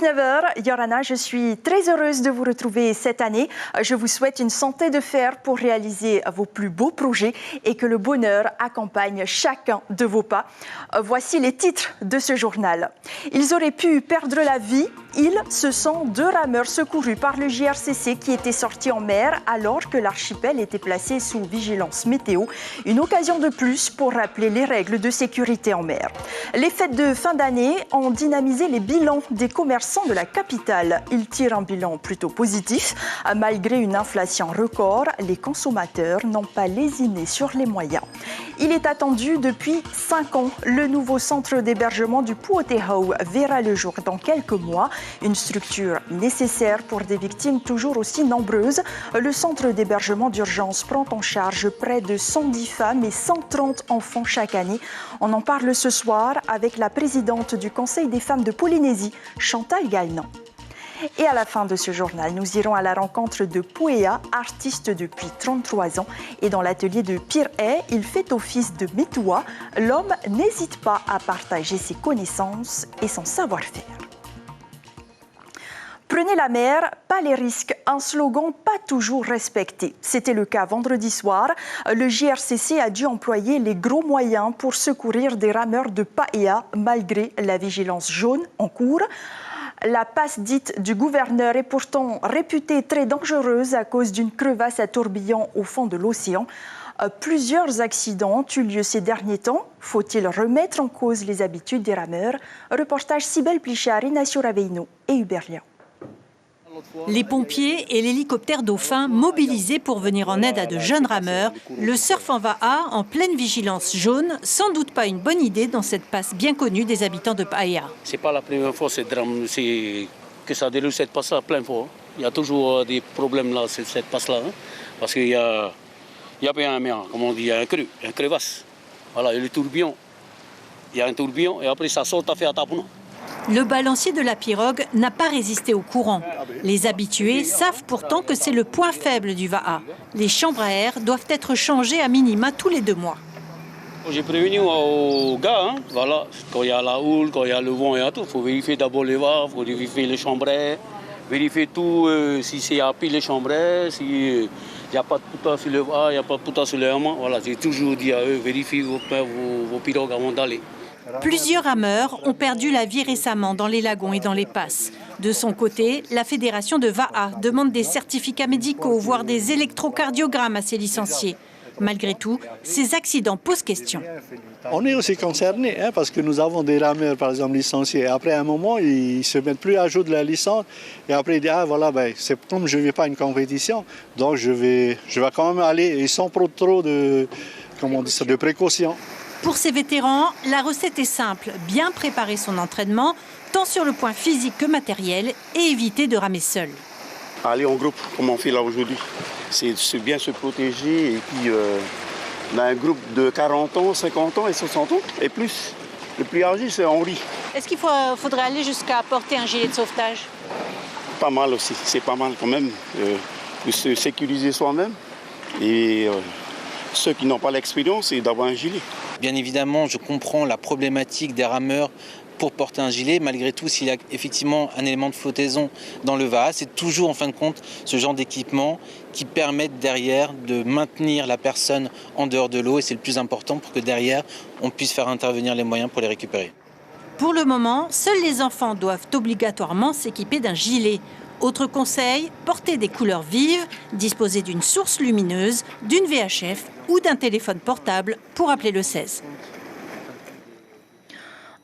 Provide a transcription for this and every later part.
19h, Yorana, je suis très heureuse de vous retrouver cette année. Je vous souhaite une santé de fer pour réaliser vos plus beaux projets et que le bonheur accompagne chacun de vos pas. Voici les titres de ce journal. Ils auraient pu perdre la vie. Ce sont deux rameurs secourus par le JRCC qui étaient sortis en mer alors que l'archipel était placé sous vigilance météo. Une occasion de plus pour rappeler les règles de sécurité en mer. Les fêtes de fin d'année ont dynamisé les bilans des commerçants de la capitale. Ils tirent un bilan plutôt positif. Malgré une inflation record, les consommateurs n'ont pas lésiné sur les moyens. Il est attendu depuis 5 ans. Le nouveau centre d'hébergement du Puotehau verra le jour dans quelques mois. Une structure nécessaire pour des victimes toujours aussi nombreuses. Le centre d'hébergement d'urgence prend en charge près de 110 femmes et 130 enfants chaque année. On en parle ce soir avec la présidente du Conseil des femmes de Polynésie, Chantal Gagnon. Et à la fin de ce journal, nous irons à la rencontre de Pouea, artiste depuis 33 ans. Et dans l'atelier de Pir'e, il fait office de métoua. L'homme n'hésite pas à partager ses connaissances et son savoir-faire. Prenez la mer, pas les risques, un slogan pas toujours respecté. C'était le cas vendredi soir. Le JRCC a dû employer les gros moyens pour secourir des rameurs de Paia malgré la vigilance jaune en cours. La passe dite du gouverneur est pourtant réputée très dangereuse à cause d'une crevasse à tourbillon au fond de l'océan. Plusieurs accidents ont eu lieu ces derniers temps. Faut-il remettre en cause les habitudes des rameurs? Reportage Sibel Plichari, Nacio Raveino et Hubert Lian. Les pompiers et l'hélicoptère Dauphin mobilisés pour venir en aide à de jeunes rameurs. Le surf en Va'a en pleine vigilance jaune, sans doute pas une bonne idée dans cette passe bien connue des habitants de Paia. C'est pas la première fois que ça déroule cette passe-là plein de fois. Il y a toujours des problèmes là, cette passe-là, parce qu'il y a bien comme on dit, il y a un creux, une crevasse. Voilà, il y a le tourbillon. Il y a un tourbillon et après ça saute à faire à taponnement. Le balancier de la pirogue n'a pas résisté au courant. Les habitués savent pourtant que c'est le point faible du Va'a. Les chambres à air doivent être changées à minima tous les 2 mois. J'ai prévenu aux gars, voilà, quand il y a la houle, quand il y a le vent et tout, il faut vérifier d'abord les valves, il faut vérifier les chambres à air, vérifier tout, si c'est à pile les chambres à air, s'il n'y a pas de pouta sur le Va'a, il n'y a pas de pouta sur le Hama. Voilà, j'ai toujours dit à eux, vérifiez vos pirogues avant d'aller. Plusieurs rameurs ont perdu la vie récemment dans les lagons et dans les passes. De son côté, la fédération de Va'a demande des certificats médicaux, voire des électrocardiogrammes à ses licenciés. Malgré tout, ces accidents posent question. On est aussi concernés parce que nous avons des rameurs, par exemple, licenciés. Après, à un moment, ils ne se mettent plus à jour de la licence. Et après, ils disent, c'est comme je ne vais pas à une compétition, donc je vais quand même aller. Et sans trop de précautions. Pour ces vétérans, la recette est simple, bien préparer son entraînement, tant sur le point physique que matériel, et éviter de ramer seul. Aller en groupe, comme on fait là aujourd'hui, c'est bien se protéger. Et puis, on a un groupe de 40 ans, 50 ans et 60 ans, et plus. Le plus âgé, c'est Henri. Est-ce qu'il faudrait aller jusqu'à porter un gilet de sauvetage? Pas mal aussi, c'est pas mal quand même, de se sécuriser soi-même. Et ceux qui n'ont pas l'expérience, c'est d'avoir un gilet. Bien évidemment, je comprends la problématique des rameurs pour porter un gilet. Malgré tout, s'il y a effectivement un élément de flottaison dans le Va'a, c'est toujours en fin de compte ce genre d'équipement qui permettent derrière de maintenir la personne en dehors de l'eau. Et c'est le plus important pour que derrière, on puisse faire intervenir les moyens pour les récupérer. Pour le moment, seuls les enfants doivent obligatoirement s'équiper d'un gilet. Autre conseil, porter des couleurs vives, disposer d'une source lumineuse, d'une VHF ou d'un téléphone portable pour appeler le 16.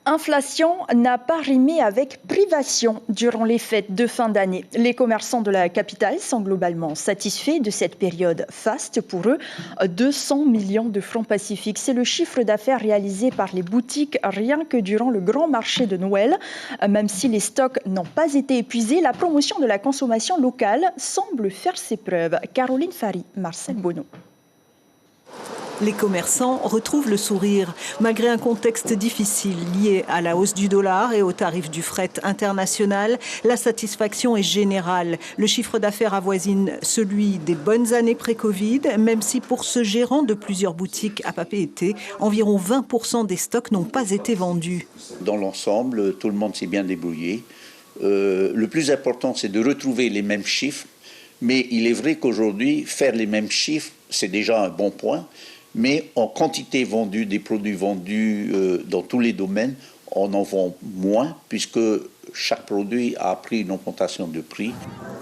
Inflation n'a pas rimé avec privation durant les fêtes de fin d'année. Les commerçants de la capitale sont globalement satisfaits de cette période faste pour eux. 200 millions de francs pacifiques, c'est le chiffre d'affaires réalisé par les boutiques rien que durant le grand marché de Noël. Même si les stocks n'ont pas été épuisés, la promotion de la consommation locale semble faire ses preuves. Caroline Fary, Marcel Bonneau. Les commerçants retrouvent le sourire, malgré un contexte difficile lié à la hausse du dollar et au tarif du fret international. La satisfaction est générale. Le chiffre d'affaires avoisine celui des bonnes années pré-Covid, même si pour ce gérant de plusieurs boutiques à Papeete, environ 20% des stocks n'ont pas été vendus. Dans l'ensemble, tout le monde s'est bien débrouillé. Le plus important, c'est de retrouver les mêmes chiffres. Mais il est vrai qu'aujourd'hui, faire les mêmes chiffres, c'est déjà un bon point. Mais en quantité vendue, des produits vendus dans tous les domaines, on en vend moins, puisque chaque produit a pris une augmentation de prix.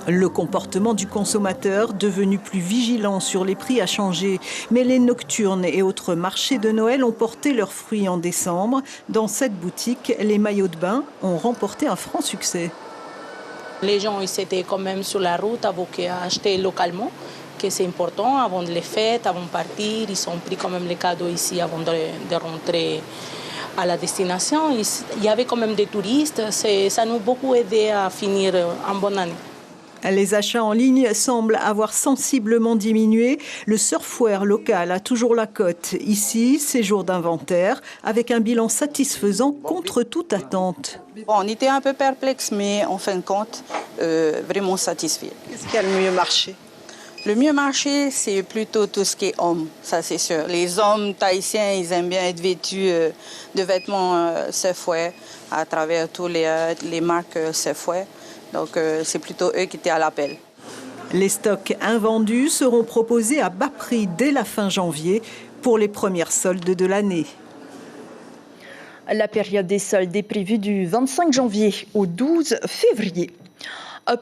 Le comportement du consommateur, devenu plus vigilant sur les prix, a changé. Mais les nocturnes et autres marchés de Noël ont porté leurs fruits en décembre. Dans cette boutique, les maillots de bain ont remporté un franc succès. Les gens ils étaient quand même sur la route avec acheter localement, que c'est important avant les fêtes, avant de partir. Ils ont pris quand même les cadeaux ici avant de rentrer à la destination. Il y avait quand même des touristes. Ça nous a beaucoup aidé à finir en bonne année. Les achats en ligne semblent avoir sensiblement diminué. Le surfwear local a toujours la cote. Ici, c'est jour d'inventaire, avec un bilan satisfaisant contre toute attente. Bon, on était un peu perplexe, mais en fin de compte, vraiment satisfait. Qu'est-ce qui a le mieux marché? Le mieux marché, c'est plutôt tout ce qui est homme, ça c'est sûr. Les hommes tahitiens, ils aiment bien être vêtus de vêtements surfwear à travers tous les marques surfwear. Donc c'est plutôt eux qui étaient à l'appel. Les stocks invendus seront proposés à bas prix dès la fin janvier pour les premières soldes de l'année. La période des soldes est prévue du 25 janvier au 12 février.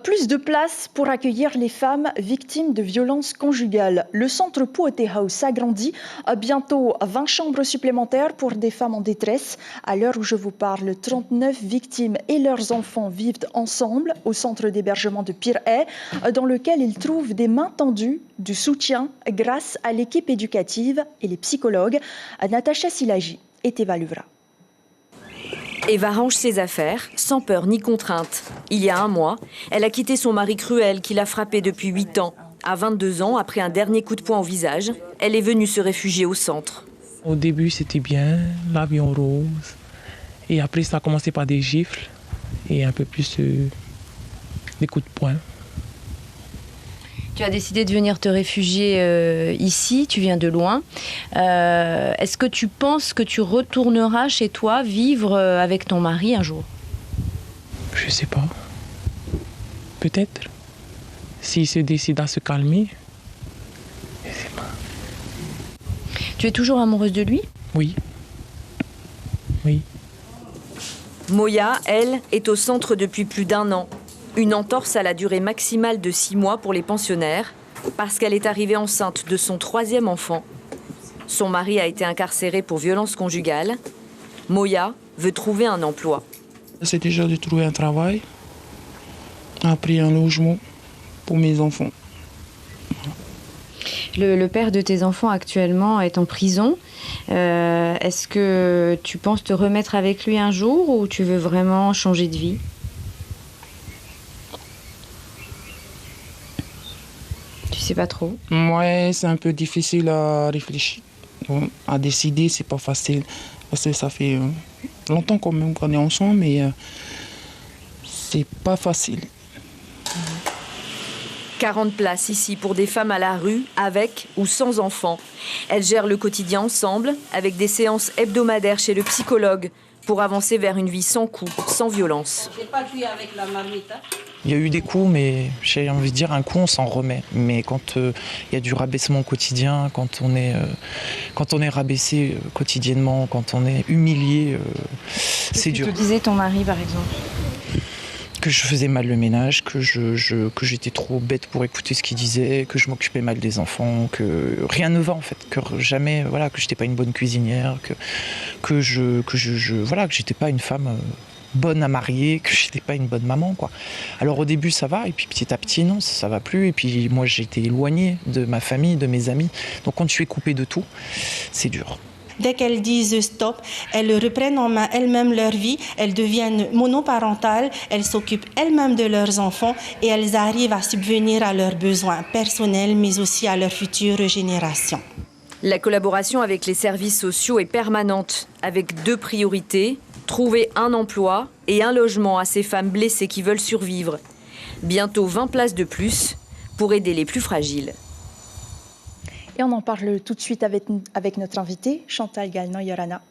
Plus de place pour accueillir les femmes victimes de violences conjugales. Le centre Puote House s'agrandit. Bientôt 20 chambres supplémentaires pour des femmes en détresse. À l'heure où je vous parle, 39 victimes et leurs enfants vivent ensemble au centre d'hébergement de Pirée, dans lequel ils trouvent des mains tendues, du soutien grâce à l'équipe éducative et les psychologues. Natacha Silagi et Teva Luvra. Eva range ses affaires, sans peur ni contrainte. Il y a un mois, elle a quitté son mari cruel qui l'a frappée depuis 8 ans. À 22 ans, après un dernier coup de poing au visage, elle est venue se réfugier au centre. Au début, c'était bien, l'avion rose. Et après, ça a commencé par des gifles et un peu plus des coups de poing. Tu as décidé de venir te réfugier ici, tu viens de loin. Est-ce que tu penses que tu retourneras chez toi vivre avec ton mari un jour? Je sais pas. Peut-être. S'il se décide à se calmer, je sais pas. Tu es toujours amoureuse de lui? Oui. Oui. Moya, elle, est au centre depuis plus d'1 an. Une entorse à la durée maximale de 6 mois pour les pensionnaires, parce qu'elle est arrivée enceinte de son 3e enfant. Son mari a été incarcéré pour violence conjugale. Moya veut trouver un emploi. C'est déjà de trouver un travail, après un logement pour mes enfants. Le père de tes enfants actuellement est en prison. Est-ce que tu penses te remettre avec lui un jour ou tu veux vraiment changer de vie? Tu sais pas trop? Ouais, c'est un peu difficile à réfléchir. À décider, c'est pas facile. Parce que ça fait longtemps quand même qu'on est ensemble, mais c'est pas facile. 40 places ici pour des femmes à la rue, avec ou sans enfants. Elles gèrent le quotidien ensemble, avec des séances hebdomadaires chez le psychologue, pour avancer vers une vie sans coups, sans violence. J'ai pas cuit avec la marmite. Il y a eu des coups, mais j'ai envie de dire un coup, on s'en remet. Mais quand il y a du rabaissement au quotidien, quand on est rabaissé quotidiennement, quand on est humilié, c'est dur. Que te disait ton mari, par exemple? Que je faisais mal le ménage, que j'étais trop bête pour écouter ce qu'il disait, que je m'occupais mal des enfants, que rien ne va en fait, que jamais, voilà, que j'étais pas une bonne cuisinière, que j'étais pas une femme bonne à marier, que j'étais pas une bonne maman, quoi. Alors au début ça va, et puis petit à petit non, ça va plus, et puis moi j'ai été éloignée de ma famille, de mes amis, donc quand je suis coupée de tout, c'est dur. Dès qu'elles disent stop, elles reprennent en main elles-mêmes leur vie, elles deviennent monoparentales, elles s'occupent elles-mêmes de leurs enfants et elles arrivent à subvenir à leurs besoins personnels, mais aussi à leurs futures générations. La collaboration avec les services sociaux est permanente, avec 2 priorités, trouver un emploi et un logement à ces femmes blessées qui veulent survivre. Bientôt 20 places de plus pour aider les plus fragiles. Et on en parle tout de suite avec notre invitée, Chantal Gagnon-Yorana.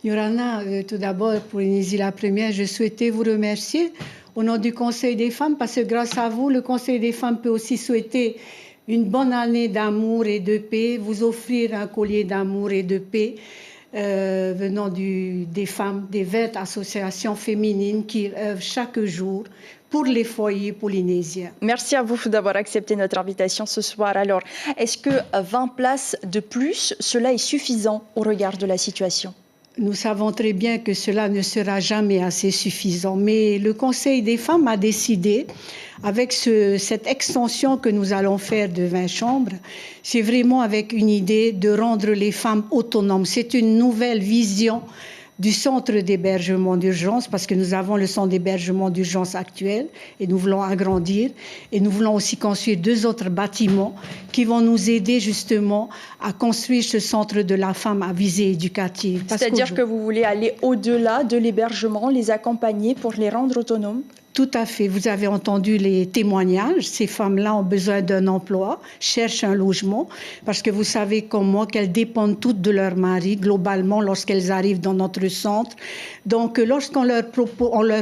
Yorana, tout d'abord, pour initier la première, je souhaitais vous remercier au nom du Conseil des femmes, parce que grâce à vous, le Conseil des femmes peut aussi souhaiter une bonne année d'amour et de paix, vous offrir un collier d'amour et de paix venant des femmes, des 20 associations féminines qui œuvrent chaque jour pour les foyers polynésiens. Merci à vous d'avoir accepté notre invitation ce soir. Alors, est-ce que 20 places de plus, cela est suffisant au regard de la situation ? Nous savons très bien que cela ne sera jamais assez suffisant, mais le Conseil des femmes a décidé, avec cette extension que nous allons faire de 20 chambres, c'est vraiment avec une idée de rendre les femmes autonomes. C'est une nouvelle vision du centre d'hébergement d'urgence, parce que nous avons le centre d'hébergement d'urgence actuel et nous voulons agrandir, et nous voulons aussi construire 2 autres bâtiments qui vont nous aider justement à construire ce centre de la femme à visée éducative. C'est-à-dire que vous voulez aller au-delà de l'hébergement, les accompagner pour les rendre autonomes ? Tout à fait. Vous avez entendu les témoignages. Ces femmes-là ont besoin d'un emploi, cherchent un logement, parce que vous savez comme moi qu'elles dépendent toutes de leur mari, globalement, lorsqu'elles arrivent dans notre centre. Donc, lorsqu'on leur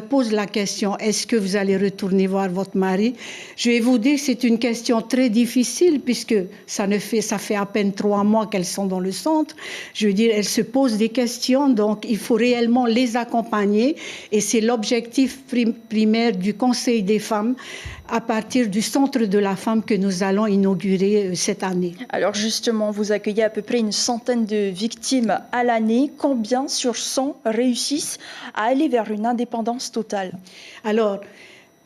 pose la question, est-ce que vous allez retourner voir votre mari? Je vais vous dire que c'est une question très difficile, puisque ça fait à peine 3 mois qu'elles sont dans le centre. Je veux dire, elles se posent des questions, donc il faut réellement les accompagner, et c'est l'objectif primaire du Conseil des femmes à partir du Centre de la femme que nous allons inaugurer cette année. Alors justement, vous accueillez à peu près une centaine de victimes à l'année. Combien sur 100 réussissent à aller vers une indépendance totale? Alors,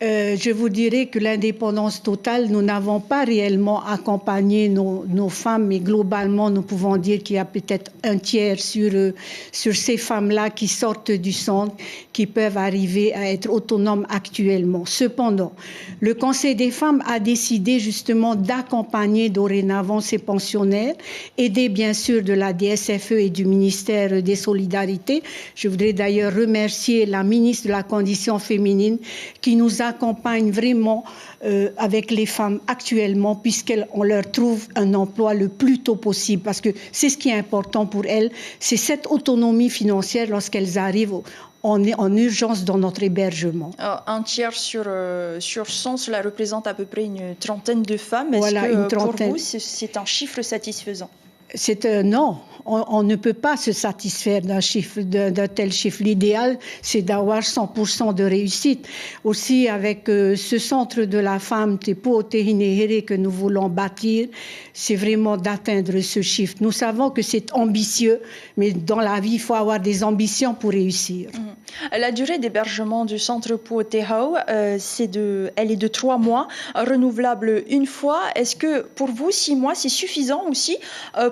je vous dirais que l'indépendance totale, nous n'avons pas réellement accompagné nos femmes, mais globalement, nous pouvons dire qu'il y a peut-être un tiers sur ces femmes-là qui sortent du centre, qui peuvent arriver à être autonomes actuellement. Cependant, le Conseil des femmes a décidé justement d'accompagner dorénavant ces pensionnaires, aidés bien sûr de la DSFE et du ministère des Solidarités. Je voudrais d'ailleurs remercier la ministre de la Condition féminine qui nous accompagne vraiment avec les femmes actuellement, puisqu'on leur trouve un emploi le plus tôt possible, parce que c'est ce qui est important pour elles, c'est cette autonomie financière lorsqu'elles arrivent en urgence dans notre hébergement. Un tiers sur 100, cela représente à peu près une trentaine de femmes. Est-ce voilà, que pour vous, c'est un chiffre satisfaisant? Non, on ne peut pas se satisfaire d'un tel chiffre. L'idéal, c'est d'avoir 100% de réussite. Aussi, avec ce centre de la femme Tepo Tehinehere que nous voulons bâtir, c'est vraiment d'atteindre ce chiffre. Nous savons que c'est ambitieux, mais dans la vie, il faut avoir des ambitions pour réussir. La durée d'hébergement du centre Puotehau, elle est de 3 mois, renouvelable une fois. Est-ce que pour vous, 6 mois, c'est suffisant aussi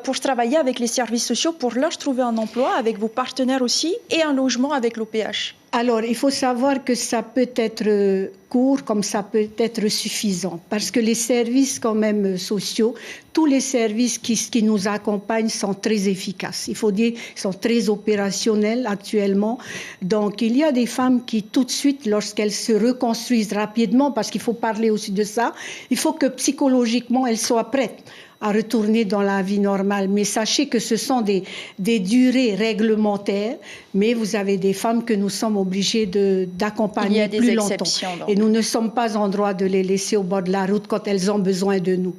pour travailler avec les services sociaux, pour leur trouver un emploi avec vos partenaires aussi et un logement avec l'OPH? Alors, il faut savoir que ça peut être court comme ça peut être suffisant, parce que les services quand même sociaux, tous les services qui nous accompagnent sont très efficaces. Il faut dire qu'ils sont très opérationnels actuellement. Donc, il y a des femmes qui, tout de suite, lorsqu'elles se reconstruisent rapidement, parce qu'il faut parler aussi de ça, il faut que psychologiquement, elles soient prêtes à retourner dans la vie normale. Mais sachez que ce sont des durées réglementaires, mais vous avez des femmes que nous sommes obligés d'accompagner plus longtemps. Et nous ne sommes pas en droit de les laisser au bord de la route quand elles ont besoin de nous.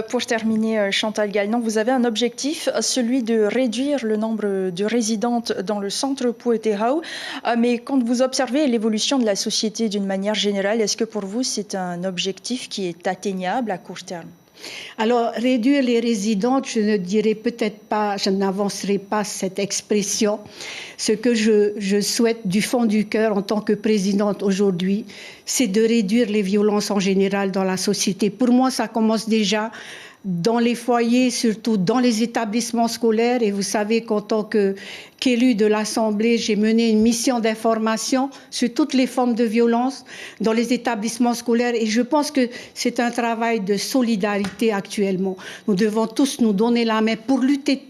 Pour terminer, Chantal Gagnon, vous avez un objectif, celui de réduire le nombre de résidentes dans le centre Puotehau. Mais quand vous observez l'évolution de la société d'une manière générale, est-ce que pour vous, c'est un objectif qui est atteignable à court terme? Alors, réduire les résidentes, je ne dirais peut-être pas, je n'avancerai pas cette expression. Ce que je souhaite du fond du cœur en tant que présidente aujourd'hui, c'est de réduire les violences en général dans la société. Pour moi, ça commence déjà dans les foyers, surtout dans les établissements scolaires. Et vous savez qu'en tant qu'élue de l'Assemblée, j'ai mené une mission d'information sur toutes les formes de violence dans les établissements scolaires. Et je pense que c'est un travail de solidarité actuellement. Nous devons tous nous donner la main pour lutter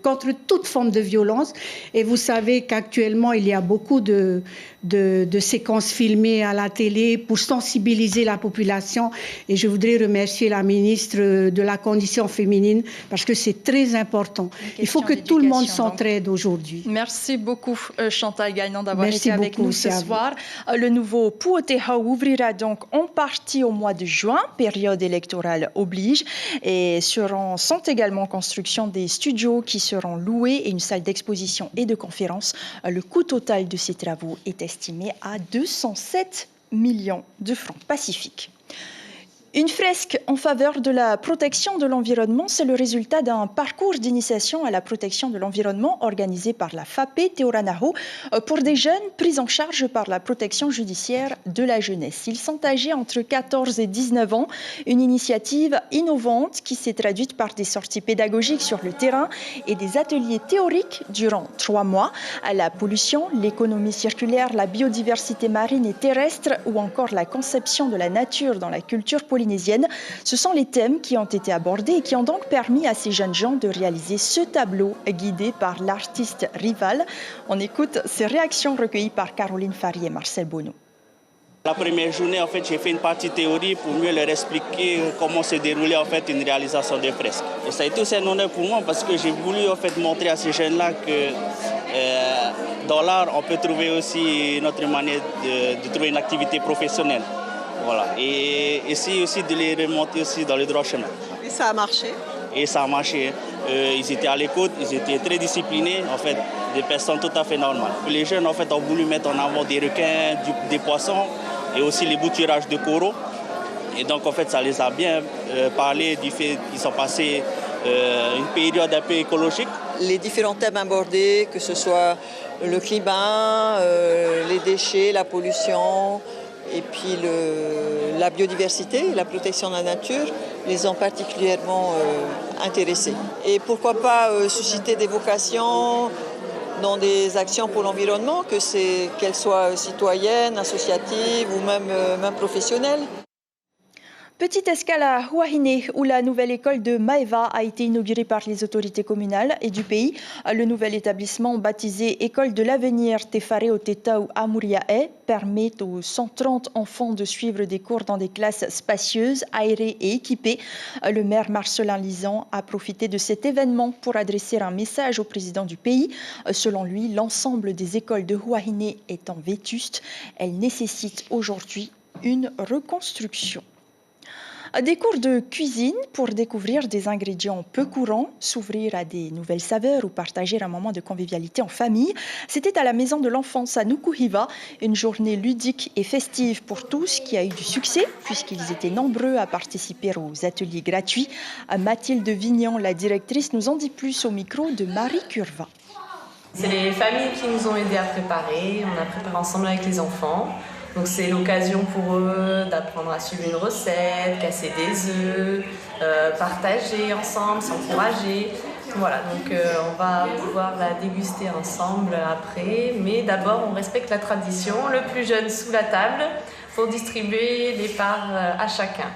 contre toute forme de violence. Et vous savez qu'actuellement, il y a beaucoup de de séquences filmées à la télé pour sensibiliser la population. Et je voudrais remercier la ministre de la Condition féminine parce que c'est très important. Il faut que tout le monde s'entraide aujourd'hui. Merci beaucoup Chantal Gagnon d'avoir été avec nous ce soir. Le nouveau Puoteha ouvrira donc en partie au mois de juin, période électorale oblige, et sont également en construction des studios qui seront loués et une salle d'exposition et de conférences. Le coût total de ces travaux est estimé à 207 millions de francs pacifiques. Une fresque en faveur de la protection de l'environnement, c'est le résultat d'un parcours d'initiation à la protection de l'environnement organisé par la FAPE Teoranaho pour des jeunes pris en charge par la protection judiciaire de la jeunesse. Ils sont âgés entre 14 et 19 ans, une initiative innovante qui s'est traduite par des sorties pédagogiques sur le terrain et des ateliers théoriques durant 3 mois. La pollution, l'économie circulaire, la biodiversité marine et terrestre ou encore la conception de la nature dans la culture polynésienne. Ce sont les thèmes qui ont été abordés et qui ont donc permis à ces jeunes gens de réaliser ce tableau guidé par l'artiste Rival. On écoute ces réactions recueillies par Caroline Fari et Marcel Bonneau. La première journée, en fait, j'ai fait une partie théorie pour mieux leur expliquer comment se déroulait en fait une réalisation de fresque. Et ça a été aussi un honneur pour moi parce que j'ai voulu en fait montrer à ces jeunes-là que dans l'art, on peut trouver aussi notre manière de trouver une activité professionnelle. Voilà. Et essayer aussi de les remonter aussi dans le droit chemin. Et ça a marché? Et ça a marché. Ils étaient à l'écoute, ils étaient très disciplinés, en fait, des personnes tout à fait normales. Les jeunes, en fait, ont voulu mettre en avant des requins, des poissons et aussi les bouturages de coraux. Et donc, en fait, ça les a bien parlé du fait qu'ils sont passés une période un peu écologique. Les différents thèmes abordés, que ce soit le climat, les déchets, la pollution, et puis la biodiversité, la protection de la nature, les ont particulièrement intéressés. Et pourquoi pas susciter des vocations dans des actions pour l'environnement, qu'elles soient citoyennes, associatives ou même professionnelles. Petite escale à Huahine, où la nouvelle école de Maeva a été inaugurée par les autorités communales et du pays. Le nouvel établissement, baptisé École de l'avenir Tefareo Tetau Amuriae, permet aux 130 enfants de suivre des cours dans des classes spacieuses, aérées et équipées. Le maire Marcelin Lisan a profité de cet événement pour adresser un message au président du pays. Selon lui, l'ensemble des écoles de Huahine étant vétustes, elles nécessitent aujourd'hui une reconstruction. Des cours de cuisine pour découvrir des ingrédients peu courants, s'ouvrir à des nouvelles saveurs ou partager un moment de convivialité en famille. C'était à la Maison de l'Enfance à Nukuhiva, une journée ludique et festive pour tous qui a eu du succès puisqu'ils étaient nombreux à participer aux ateliers gratuits. Mathilde Vignon, la directrice, nous en dit plus au micro de Marie Curva. C'est les familles qui nous ont aidés à préparer. On a préparé ensemble avec les enfants. Donc c'est l'occasion pour eux d'apprendre à suivre une recette, casser des œufs, partager ensemble, s'encourager. Voilà, donc on va pouvoir la déguster ensemble après. Mais d'abord, on respecte la tradition. Le plus jeune sous la table pour distribuer les parts à chacun.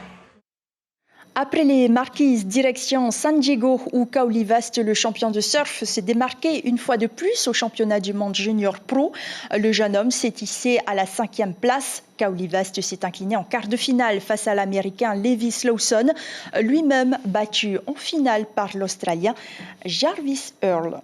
Après les marquises, direction San Diego où Kaoli Vast, le champion de surf, s'est démarqué une fois de plus au championnat du monde junior pro. Le jeune homme s'est hissé à la 5e place. Kaoli Vast s'est incliné en quart de finale face à l'Américain Levi Slawson, lui-même battu en finale par l'Australien Jarvis Earl.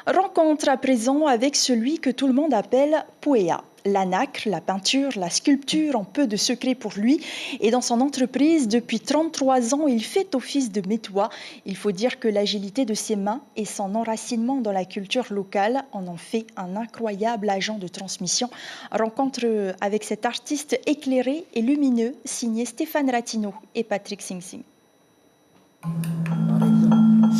Rencontre à présent avec celui que tout le monde appelle Puea. La nacre, la peinture, la sculpture ont peu de secrets pour lui. Et dans son entreprise, depuis 33 ans, il fait office de métois. Il faut dire que l'agilité de ses mains et son enracinement dans la culture locale en ont fait un incroyable agent de transmission. Rencontre avec cet artiste éclairé et lumineux, signé Stéphane Ratino et Patrick Sing Sing.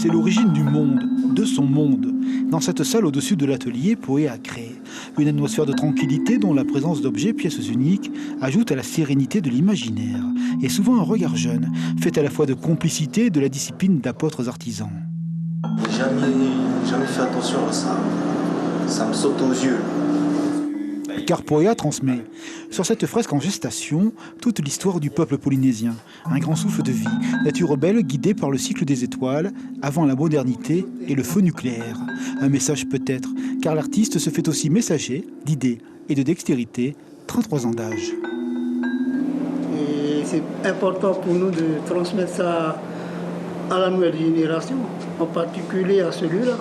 C'est l'origine du monde, de son monde. Dans cette salle au-dessus de l'atelier, Poé a créé une atmosphère de tranquillité dont la présence d'objets, pièces uniques, ajoute à la sérénité de l'imaginaire. Et souvent un regard jeune, fait à la fois de complicité et de la discipline d'apôtres artisans. Jamais fait attention à ça. Ça me saute aux yeux. Car Poya transmet sur cette fresque en gestation toute l'histoire du peuple polynésien. Un grand souffle de vie, nature rebelle guidée par le cycle des étoiles, avant la modernité et le feu nucléaire. Un message peut-être car l'artiste se fait aussi messager d'idées et de dextérité, 33 ans d'âge. Et c'est important pour nous de transmettre ça à la nouvelle génération, en particulier à celui-là,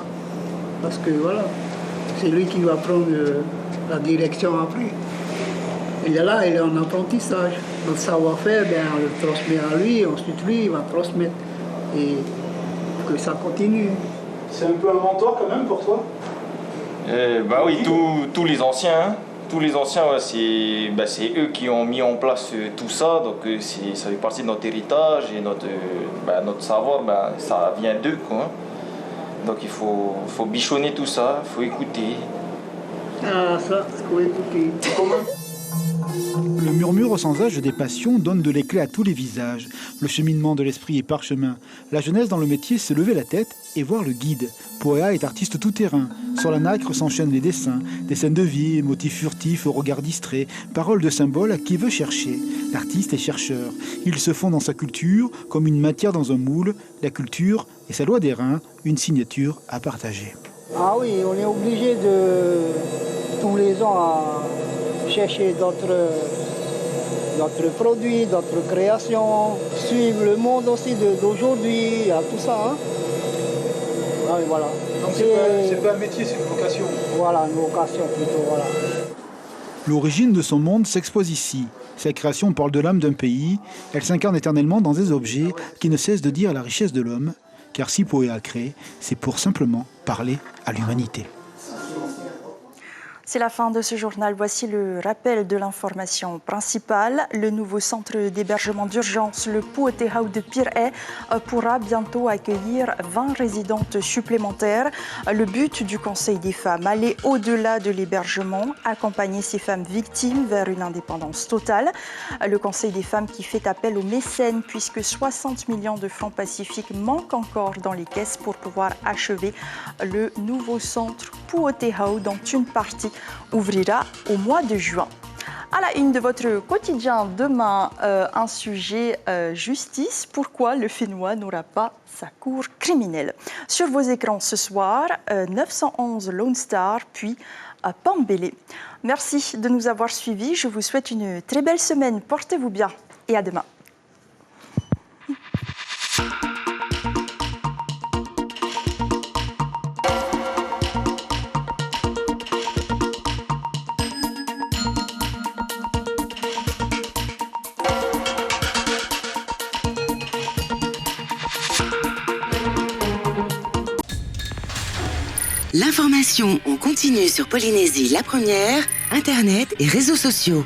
parce que voilà, c'est lui qui va prendre la direction après. Il est là, il est en apprentissage. Notre savoir-faire, on le transmet à lui, ensuite lui, il va transmettre. Et que ça continue. C'est un peu un mentor quand même pour toi? Oui, tous les anciens. Hein. Tous les anciens, c'est eux qui ont mis en place tout ça. Donc ça fait partie de notre héritage et notre savoir, ça vient d'eux. Quoi. Donc il faut bichonner tout ça, il faut écouter. Ah, ça, il faut écouter. Le murmure sans âge des passions donne de l'éclat à tous les visages. Le cheminement de l'esprit est parchemin. La jeunesse dans le métier, c'est lever la tête et voir le guide. Poéa est artiste tout-terrain. Sur la nacre s'enchaînent les dessins, des scènes de vie, motifs furtifs, regards distraits, paroles de symboles à qui veut chercher. L'artiste est chercheur. Il se fond dans sa culture comme une matière dans un moule. La culture est sa loi des reins, une signature à partager. Ah oui, on est obligé de tous les ans à chercher d'autres produits, d'autres créations, suivre le monde aussi d'aujourd'hui, tout ça. Hein. Ah, voilà. Donc c'est pas un métier, c'est une vocation. Voilà, une vocation plutôt, voilà. L'origine de son monde s'expose ici. Sa création parle de l'âme d'un pays. Elle s'incarne éternellement dans des objets qui ne cessent de dire la richesse de l'homme. Car si Poéa a créé, c'est pour simplement parler à l'humanité. C'est la fin de ce journal. Voici le rappel de l'information principale. Le nouveau centre d'hébergement d'urgence, le Puotehau de Pir'e, pourra bientôt accueillir 20 résidentes supplémentaires. Le but du Conseil des femmes, aller au-delà de l'hébergement, accompagner ces femmes victimes vers une indépendance totale. Le Conseil des femmes qui fait appel aux mécènes puisque 60 millions de francs pacifiques manquent encore dans les caisses pour pouvoir achever le nouveau centre Puotehau dont une partie ouvrira au mois de juin. À la une de votre quotidien demain, un sujet justice. Pourquoi le Fénois n'aura pas sa cour criminelle? Sur vos écrans ce soir, 911 Lone Star, puis Pambélé. Merci de nous avoir suivis. Je vous souhaite une très belle semaine. Portez-vous bien et à demain. L'information en continu sur Polynésie la première, Internet et réseaux sociaux.